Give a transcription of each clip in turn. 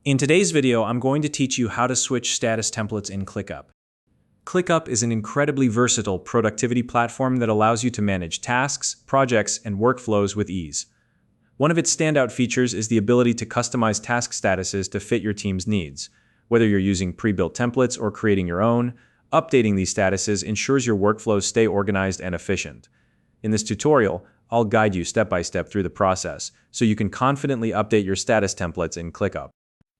In today's video, I'm going to teach you how to switch status templates in ClickUp. ClickUp is an incredibly versatile productivity platform that allows you to manage tasks, projects, and workflows with ease. One of its standout features is the ability to customize task statuses to fit your team's needs. Whether you're using pre-built templates or creating your own, updating these statuses ensures your workflows stay organized and efficient. In this tutorial, I'll guide you step by step through the process so you can confidently update your status templates in ClickUp.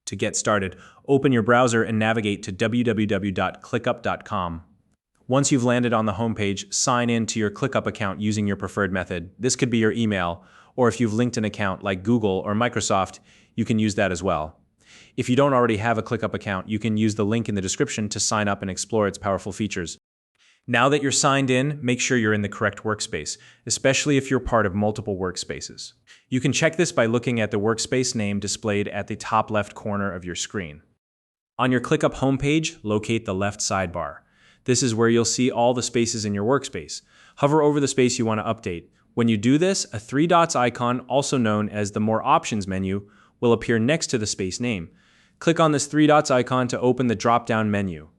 To get started, open your browser and navigate to www.clickup.com. Once you've landed on the homepage, sign in to your ClickUp account using your preferred method. This could be your email, or if you've linked an account like Google or Microsoft, you can use that as well. If you don't already have a ClickUp account, you can use the link in the description to sign up and explore its powerful features. Now that you're signed in, make sure you're in the correct workspace, especially if you're part of multiple workspaces. You can check this by looking at the workspace name displayed at the top left corner of your screen. On your ClickUp homepage, locate the left sidebar. This is where you'll see all the spaces in your workspace. Hover over the space you want to update. When you do this, a three dots icon, also known as the More Options menu, will appear next to the space name. Click on this three dots icon to open the drop-down menu.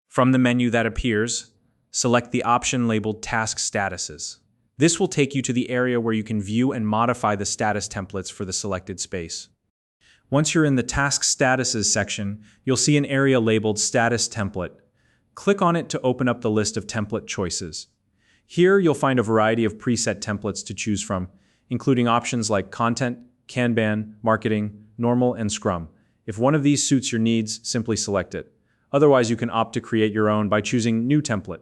From the menu that appears, select the option labeled Task Statuses. This will take you to the area where you can view and modify the status templates for the selected space. Once you're in the Task Statuses section, you'll see an area labeled Status Template. Click on it to open up the list of template choices. Here you'll find a variety of preset templates to choose from, including options like Content, Kanban, Marketing, Normal, and Scrum. If one of these suits your needs, simply select it. Otherwise, you can opt to create your own by choosing New Template.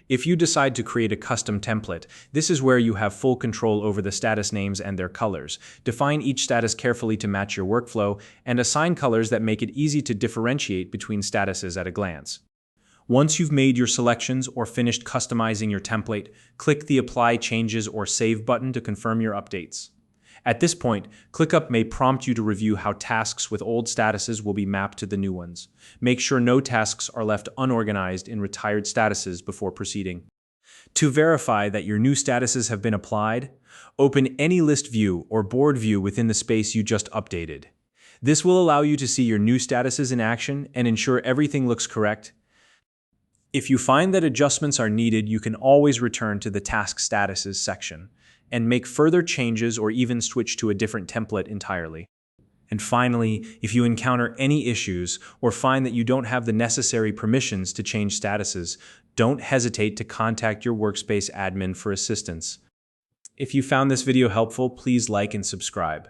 If you decide to create a custom template, this is where you have full control over the status names and their colors. Define each status carefully to match your workflow, and assign colors that make it easy to differentiate between statuses at a glance. Once you've made your selections or finished customizing your template, click the Apply Changes or Save button to confirm your updates. At this point, ClickUp may prompt you to review how tasks with old statuses will be mapped to the new ones. Make sure no tasks are left unorganized in retired statuses before proceeding. To verify that your new statuses have been applied, open any list view or board view within the space you just updated. This will allow you to see your new statuses in action and ensure everything looks correct. If you find that adjustments are needed, you can always return to the Task Statuses section and make further changes or even switch to a different template entirely. And finally, if you encounter any issues or find that you don't have the necessary permissions to change statuses, don't hesitate to contact your Workspace admin for assistance. If you found this video helpful, please like and subscribe.